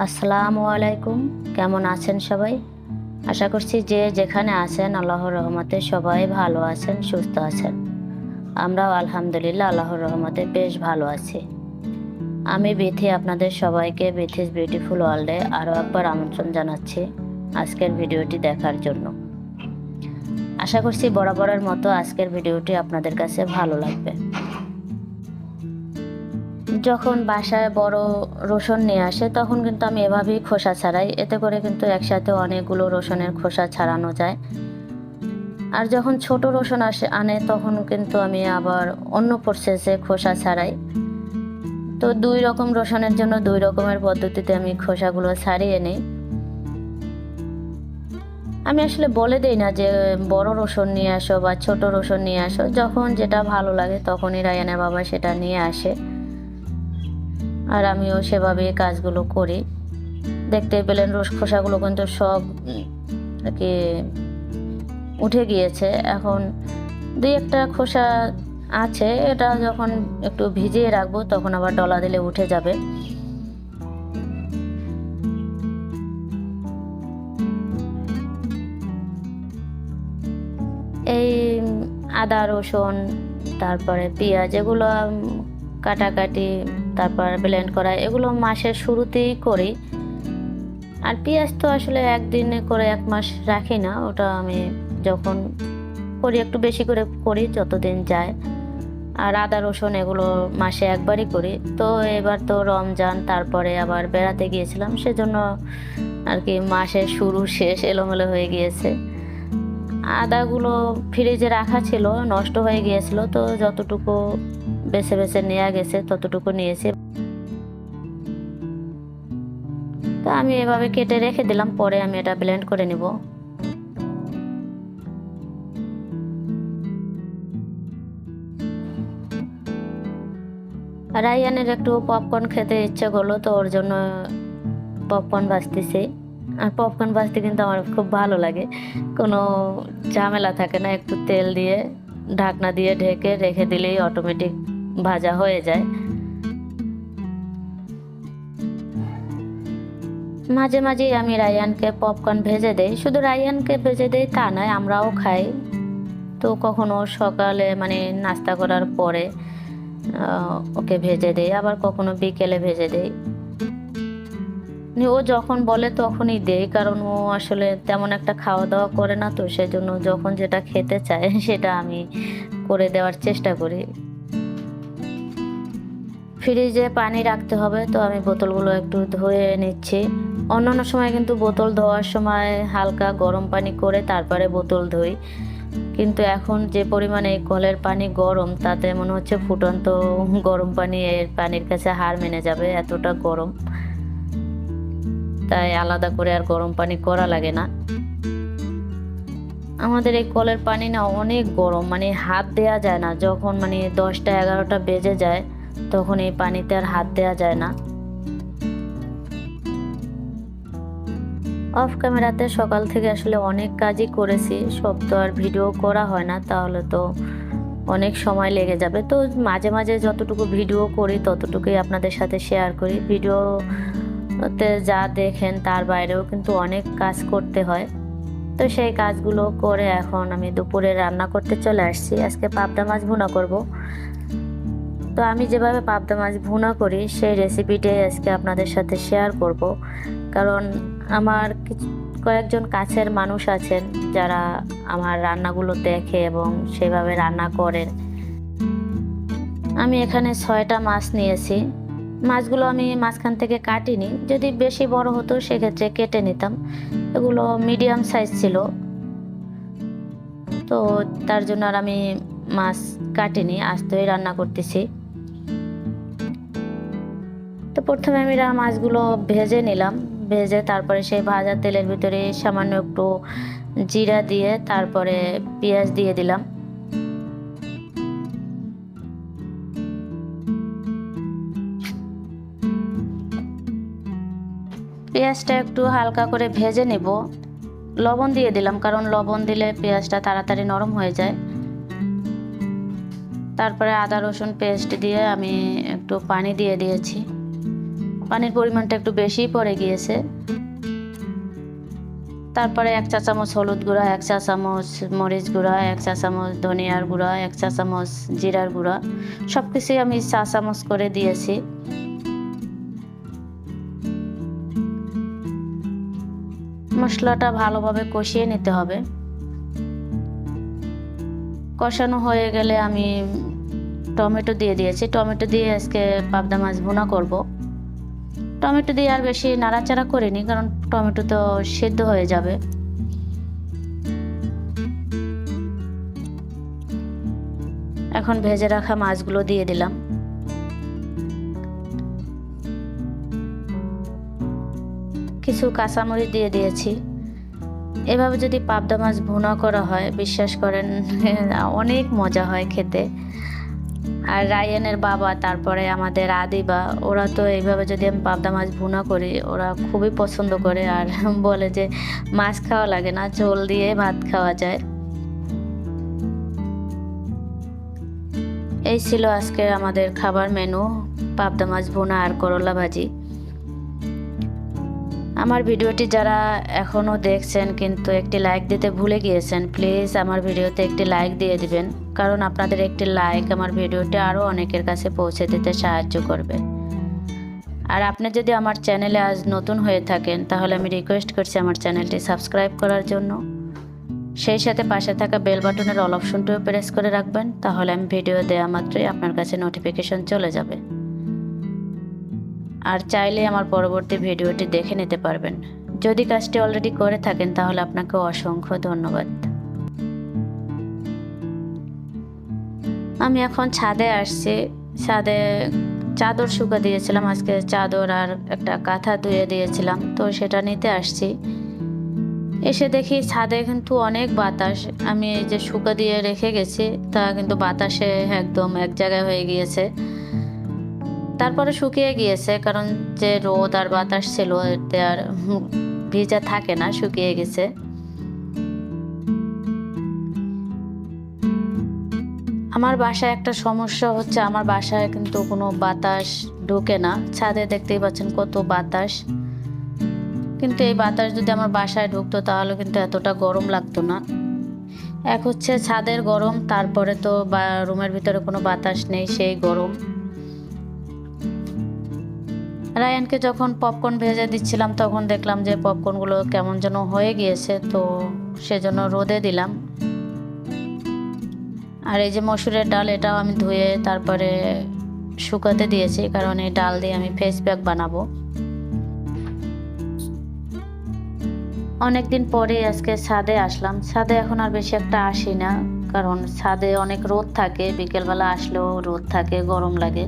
আসসালামু আলাইকুম। কেমন আছেন সবাই? আশা করছি যে যেখানে আছেন আল্লাহর রহমতে সবাই ভালো আছেন, সুস্থ আছেন। আমরাও আলহামদুলিল্লাহ আল্লাহর রহমতে বেশ ভালো আছি। আমি বিথি আপনাদের সবাইকে বিথিস বিউটিফুল ওয়ার্ল্ডে আরও একবার আমন্ত্রণ জানাচ্ছি আজকের ভিডিওটি দেখার জন্য। আশা করছি বরাবরের মতো আজকের ভিডিওটি আপনাদের কাছে ভালো লাগবে। যখন বাসায় বড় রসুন নিয়ে আসে তখন কিন্তু আমি এভাবেই খোসা ছাড়াই, এতে করে কিন্তু একসাথে অনেকগুলো রসুনের খোসা ছাড়ানো যায়। আর যখন ছোট রসুন আনে তখন কিন্তু আমি আবার অন্য প্রসেসে খোসা ছাড়াই। তো দুই রকম রসুনের জন্য দুই রকমের পদ্ধতিতে আমি খোসাগুলো ছাড়িয়ে নিই। আমি আসলে বলে দিই না যে বড় রসুন নিয়ে আসো বা ছোট রসুন নিয়ে আসো, যখন যেটা ভালো লাগে তখনই রায়ানের বাবা সেটা নিয়ে আসে, আর আমিও সেভাবে কাজগুলো করি। দেখতে পেলেন খোসাগুলো কিন্তু সব আর কি উঠে গিয়েছে। এখন দুই একটা খোসা আছে, এটা যখন একটু ভিজিয়ে রাখবো তখন আবার ডলা দিলে উঠে যাবে। এই আদা রসুন তারপরে পেঁয়াজ এগুলো কাটাকাটি তারপর ব্লেন্ড করা এগুলো মাসের শুরুতেই করি। আর পেঁয়াজ তো আসলে একদিনে করে এক মাস রাখি না, ওটা আমি যখন করি একটু বেশি করে করি যতদিন যায়। আর আদা রসুন এগুলো মাসে একবারই করি। তো এবার তো রমজান তারপরে আবার বেড়াতে গিয়েছিলাম, সেজন্য আর কি মাসের শুরু শেষ এলোমেলো হয়ে গিয়েছে। আদাগুলো ফ্রিজে রাখা ছিল, নষ্ট হয়ে গিয়েছিল, তো যতটুকু বেছে বেছে নেওয়া গেছে ততটুকু নিয়েছি। তো আমি এভাবে কেটে রেখে দিলাম, পরে আমি এটা ব্লেন্ড করে নিব। রায়ানের একটু পপকর্ন খেতে ইচ্ছে করলো, তো ওর জন্য পপকর্ন ভাজতেছি। আর পপকর্ন ভাজতে কিন্তু আমার খুব ভালো লাগে, কোনো ঝামেলা থাকে না, একটু তেল দিয়ে ঢাকনা দিয়ে ঢেকে রেখে দিলেই অটোমেটিক ভাজা হয়ে যায়। মাঝে মাঝেই আমি রায়ানকে পপকর্ন ভেজে দেই, শুধু রায়ানকে ভেজে দেই তা নয়, আমরাও খাই। তো কখনো সকালে মানে নাস্তা করার পরে ওকে ভেজে দেই, আবার কখনো বিকেলে ভেজে দেই। ও যখন বলে তখনই দেই, কারণ ও আসলে তেমন একটা খাওয়া দাওয়া করে না, তো সেজন্য যখন যেটা খেতে চায় সেটা আমি করে দেওয়ার চেষ্টা করি। ফ্রিজে পানি রাখতে হবে, তো আমি বোতলগুলো একটু ধুয়ে নিচ্ছি। অন্যান্য সময় কিন্তু বোতল ধোয়ার সময় হালকা গরম পানি করে তারপরে বোতল ধুই, কিন্তু এখন যে পরিমাণে এই কলের পানি গরম তাতে মনে হচ্ছে ফুটন্ত গরম পানি এর পানির কাছে হার মেনে যাবে, এতটা গরম। তাই আলাদা করে আর গরম পানি করা লাগে না। আমাদের এই কলের পানি না অনেক গরম, মানে হাত দেয়া যায় না, যখন মানে 10টা 11টা বেজে যায় তখন এই পানিতে আর হাত দেয়া যায় না। অফ ক্যামেরাতে সকাল থেকে আসলে অনেক কাজই করেছি, সব তো আর ভিডিও করা হয় না, তাহলে তো অনেক সময় লেগে যাবে। তো মাঝে মাঝে যতটুকু ভিডিও করি ততটুকুই আপনাদের সাথে শেয়ার করি। ভিডিওতে যা দেখেন তার বাইরেও কিন্তু অনেক কাজ করতে হয়। তো সেই কাজগুলো করে এখন আমি দুপুরে রান্না করতে চলে আসছি। আজকে পাবদা মাছ ভুনা করব। তো আমি যেভাবে পাবদা মাছ ভুনা করি সেই রেসিপিটাই আজকে আপনাদের সাথে শেয়ার করব, কারণ আমার কয়েকজন কাছের মানুষ আছেন যারা আমার রান্নাগুলো দেখে এবং সেভাবে রান্না করেন। আমি এখানে 6টা মাছ নিয়েছি। মাছগুলো আমি মাঝখান থেকে কাটিনি, যদি বেশি বড় হতো সেক্ষেত্রে কেটে নিতাম। এগুলো মিডিয়াম সাইজ ছিল, তো তার জন্য আর আমি মাছ কাটিনি, আস্তই রান্না করতেছি। তো প্রথমে আমি মাছগুলো ভেজে নিলাম, ভেজে তারপরে সেই ভাজা তেলের ভিতরে সামান্য একটু জিরা দিয়ে তারপরে পেঁয়াজ দিয়ে দিলাম। পেঁয়াজটা একটু হালকা করে ভেজে নেব, লবণ দিয়ে দিলাম, কারণ লবণ দিলে পেঁয়াজটা তাড়াতাড়ি নরম হয়ে যায়। তারপরে আদা রসুন পেস্ট দিয়ে আমি একটু পানি দিয়ে দিয়েছি। পানির পরিমাণটা একটু বেশিই পড়ে গিয়েছে। তারপরে 1 চা চামচ হলুদ গুঁড়া, 1 চা চামচ মরিচ গুঁড়া, 1 চা চামচ ধনিয়ার গুঁড়া, 1 চা চামচ জিরার গুঁড়া, সব কিছুই আমি চা চামচ করে দিয়েছি। মশলাটা ভালোভাবে কষিয়ে নিতে হবে। কষানো হয়ে গেলে আমি টমেটো দিয়ে দিয়েছি। টমেটো দিয়ে আজকে পাবদা মাছ ভুনা করব। টমেটো দিয়ে আর বেশি নাড়াচাড়া করিনি, কারণ টমেটো তো সিদ্ধ হয়ে যাবে। এখন ভেজে রাখা মাছগুলো দিয়ে দিলাম। কিছু কাঁচামরিচ দিয়ে দিয়েছি। এভাবে যদি পাবদা মাছ ভুনা করা হয়, বিশ্বাস করেন অনেক মজা হয় খেতে। আর রায়ানের বাবা, তারপরে আমাদের আদিবা, ওরা তো এইভাবে যদি আমি পাবদা মাছ ভুনা করি, ওরা খুবই পছন্দ করে আর বলে যে মাছ খাওয়া লাগে না, ঝোল দিয়ে ভাত খাওয়া যায়। এই ছিল আজকে আমাদের খাবার মেনু, পাবদা মাছ ভুনা আর করলা ভাজি। আমার ভিডিওটি যারা এখনও দেখছেন কিন্তু একটি লাইক দিতে ভুলে গিয়েছেন, প্লিজ আমার ভিডিওতে একটি লাইক দিয়ে দিবেন, কারণ আপনাদের একটি লাইক আমার ভিডিওটি আরও অনেকের কাছে পৌঁছে দিতে সাহায্য করবে। আর আপনি যদি আমার চ্যানেলে আজ নতুন হয়ে থাকেন, তাহলে আমি রিকোয়েস্ট করছি আমার চ্যানেলটি সাবস্ক্রাইব করার জন্য। সেই সাথে পাশে থাকা বেল বাটনের অল অপশনটিও প্রেস করে রাখবেন, তাহলে আমি ভিডিও দেওয়া মাত্রই আপনার কাছে নোটিফিকেশন চলে যাবে। আর চাইলে আমার পরবর্তী ভিডিওটি দেখে নিতে পারবেন। যদি কাজটি অলরেডি করে থাকেন তাহলে আপনাকে অসংখ্য ধন্যবাদ। আমি এখন ছাদে আসছি। ছাদে চাদর শুকা দিয়েছিলাম, আজকে চাদর আর একটা কাঁথা ধুয়ে দিয়েছিলাম, তো সেটা নিতে আসছি। এসে দেখি ছাদে কিন্তু অনেক বাতাস। আমি এই যে শুকা দিয়ে রেখে গেছি, তা কিন্তু বাতাসে একদম এক জায়গায় হয়ে গিয়েছে। তারপরে শুকিয়ে গিয়েছে, কারণ যে রোদ আর বাতাস ছিল এতে আর ভিজা থাকে না, শুকিয়ে গেছে। আমার বাসায় একটা সমস্যা হচ্ছে, আমার বাসায় কিন্তু কোনো বাতাস ঢোকে না। ছাদে দেখতেই পাচ্ছেন কত বাতাস, কিন্তু এই বাতাস যদি আমার বাসায় ঢুকতো তাহলে কিন্তু এতটা গরম লাগতো না। এক হচ্ছে ছাদের গরম, তারপরে তো রুমের ভিতরে কোনো বাতাস নেই, সেই গরম। রায়ানকে যখন পপকর্ন ভেজে দিচ্ছিলাম তখন দেখলাম যে পপকর্নগুলো কেমন যেন হয়ে গিয়েছে, তো সেজন্য রোদে দিলাম। আর এই যে মসুরের ডাল, এটাও আমি ধুয়ে তারপরে শুকাতে দিয়েছি, কারণ এই ডাল দিয়ে আমি ফেস প্যাক বানাবো। অনেকদিন পরে আজকে ছাদে আসলাম। ছাদে এখন আর বেশি একটা আসি না, কারণ ছাদে অনেক রোদ থাকে, বিকেলবেলা আসলেও রোদ থাকে, গরম লাগে।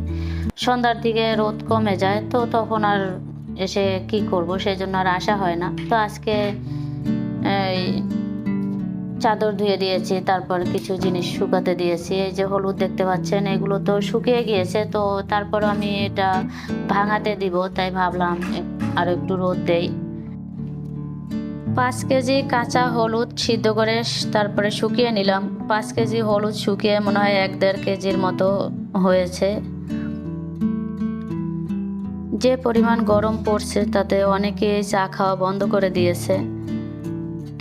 সন্ধ্যার দিকে রোদ কমে যায়, তো তখন আর এসে কি করব, সেই জন্য আর আসা হয় না। তো আজকে চাদর ধুয়ে দিয়েছি, তারপর কিছু জিনিস শুকাতে দিয়েছি। এই যে হলুদ দেখতে পাচ্ছেন, এগুলো তো শুকিয়ে গিয়েছে, তো তারপর আমি এটা ভাঙাতে দিব, তাই ভাবলাম আরও একটু রোদ দেই। 5 কেজি কাঁচা হলুদ সিদ্ধ করে তারপরে শুকিয়ে নিলাম। 5 কেজি হলুদ শুকিয়ে মনে হয় 1-1.5 কেজির মতো হয়েছে। যে পরিমাণ গরম পড়ছে তাতে অনেকেই চা খাওয়া বন্ধ করে দিয়েছে,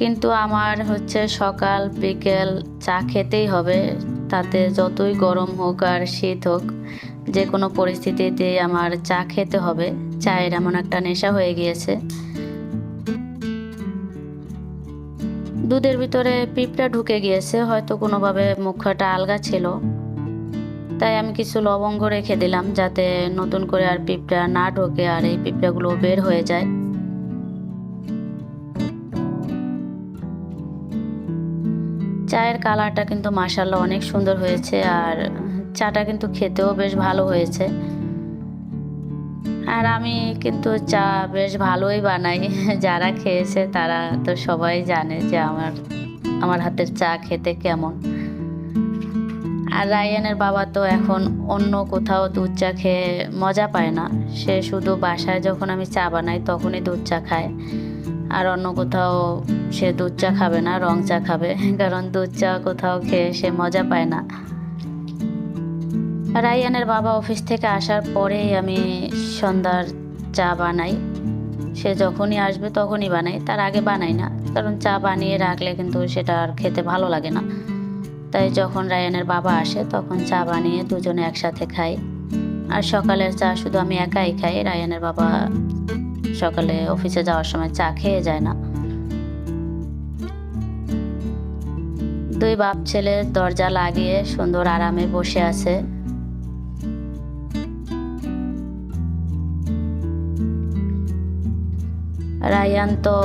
কিন্তু আমার হচ্ছে সকাল বিকেল চা খেতেই হবে। তাতে যতই গরম হোক আর শীত হোক, যে কোনো পরিস্থিতিতে আমার চা খেতে হবে। চায়ের এমন একটা নেশা হয়ে গিয়েছে। দুধের ভিতরে পিঁপড়া ঢুকে গিয়েছে, হয়তো কোনোভাবে মুখটা আলগা ছিল, তাই আমি কিছু লবঙ্গ রেখে দিলাম, যাতে নতুন করে আর পিঁপড়া না ঢোকে আর এই পিঁপড়াগুলো বের হয়ে যায়। চায়ের কালারটা কিন্তু মাশাআল্লাহ অনেক সুন্দর হয়েছে, আর চাটা কিন্তু খেতেও বেশ ভালো হয়েছে। আর আমি কিন্তু চা বেশ ভালোই বানাই। যারা খেয়েছে তারা তো সবাই জানে যে আমার হাতের চা খেতে কেমন। আর রায়ানের বাবা তো এখন অন্য কোথাও দুধ চা খেয়ে মজা পায় না। সে শুধু বাসায় যখন আমি চা বানাই তখনই দুধ চা খায়, আর অন্য কোথাও সে দুধ চা খাবে না, রং চা খাবে, কারণ দুধ চা কোথাও খেয়ে সে মজা পায় না। রায়ানের বাবা অফিস থেকে আসার পরেই আমি সন্ধ্যার চা বানাই। সে যখনই আসবে তখনই বানাই, তার আগে বানাই না, কারণ চা বানিয়ে রাখলে কিন্তু সেটা আর খেতে ভালো লাগে না। তাই যখন রায়ানের বাবা আসে তখন চা বানিয়ে দুজনে একসাথে খাই। আর সকালের চা শুধু আমি একাই খাই, রায়ানের বাবা সকালে অফিসে যাওয়ার সময় চা খেয়ে যায় না। দুই বাপ ছেলে দরজা লাগিয়ে সুন্দর আরামে বসে আছে। রায়ান তো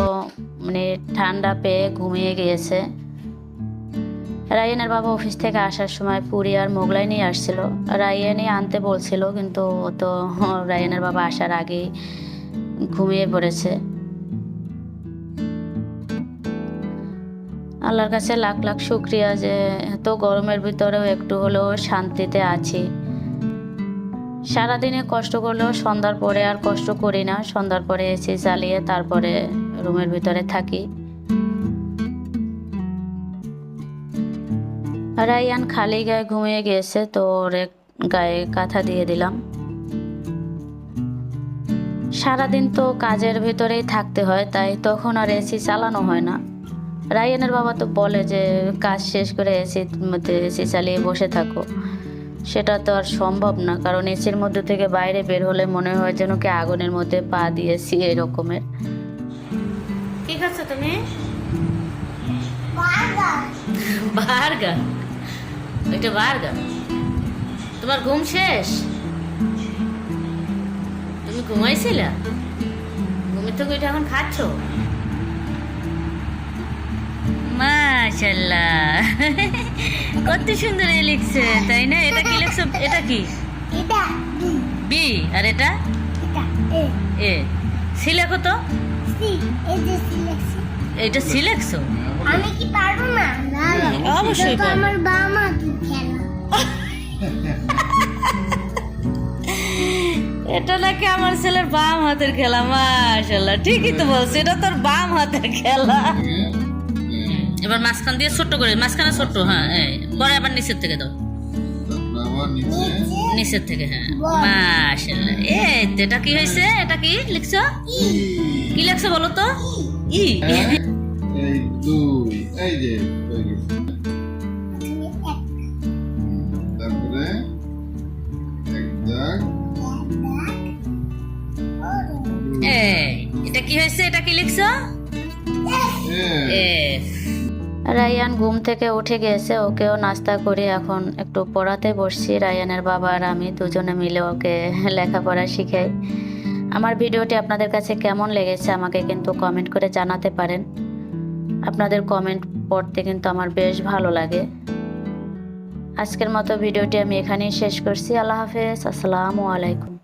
মানে ঠান্ডা পেয়ে ঘুমিয়ে গিয়েছে। রায়ানের বাবা অফিস থেকে আসার সময় পুরি আর মোগলাই নিয়ে আসছিল। রায়ানই আনতে বলছিল, কিন্তু ও তো রায়ানের বাবা আসার আগেই ঘুমিয়ে পড়েছে। আল্লাহর কাছে লাখ লাখ শুক্রিয়া যে এত গরমের ভিতরেও একটু হলেও শান্তিতে আছি। সারাদিনে কষ্ট করলেও সন্ধ্যার পরে আর কষ্ট করি না। সন্ধ্যার পরে এসি চালিয়ে তারপরে রুমের ভিতরে থাকি। রায়ান খালি গায়ে ঘুমিয়ে গিয়েছে, তো ওর গায়ে কাঁথা দিয়ে দিলাম। সারাদিন তো কাজের ভিতরেই থাকতে হয়, তাই তখন আর এসি চালানো হয় না। রায়ানের বাবা তো বলে যে কাজ শেষ করে এসির মধ্যে এসি চালিয়ে বসে থাকো, সেটা তো আর সম্ভব না, কারণ এসির মধ্যে থেকে বাইরে বের হলে মনে হয় যেন কি আগুনের মধ্যে পা দিয়েছি এরকমের। কি খাচ্ছ তুমি? বার্গার? ওইটা বার্গার? তোমার ঘুম শেষ? তুমি ঘুমাইছিলা? ঘুমের থেকে ওইটা এখন খাচ্ছ? মাশাআল্লাহ, কত সুন্দর লিখছে, তাই না? এটা কি লিখছো? এটা কি? এটা বি। আর এটা এ। সি লেখো তো। সি। এই যে সি লেখছি। এটা সি লেখছো? আমি কি পারবো না? না অবশ্যই এটা তো পারবে। আমার বাবা মা খেলা। এটা নাকি আমার ছেলের বাম হাতের খেলা। মাশাআল্লাহ, ঠিকই তো বলছে, এটা তোর বাম হাতের খেলা। এবার মাঝখান দিয়ে ছোট্ট করে, মাঝখানে ছোট্ট, হ্যাঁ পরে আবার নিচের থেকে দাও, নিচের থেকে, হ্যাঁ। মাশাআল্লাহ, এটা কি হয়েছে? এটা কি লিখছো? কি লিখছো বলো তো? ই। এই দুই, এই যে তারপরে এক দাগ। এটা কি হয়েছে? এটা কি লিখছো? এ। রায়ান ঘুম থেকে উঠে গেছে, ওকেও নাস্তা করে এখন একটু পড়াতে বসছি। রায়ানের বাবা আর আমি দুজনে মিলে ওকে লেখাপড়া শিখাই। আমার ভিডিওটি আপনাদের কাছে কেমন লেগেছে আমাকে কিন্তু কমেন্ট করে জানাতে পারেন। আপনাদের কমেন্ট পড়তে কিন্তু আমার বেশ ভালো লাগে। আজকের মতো ভিডিওটি আমি এখানেই শেষ করছি। আল্লাহ হাফেজ, আসসালামু আলাইকুম।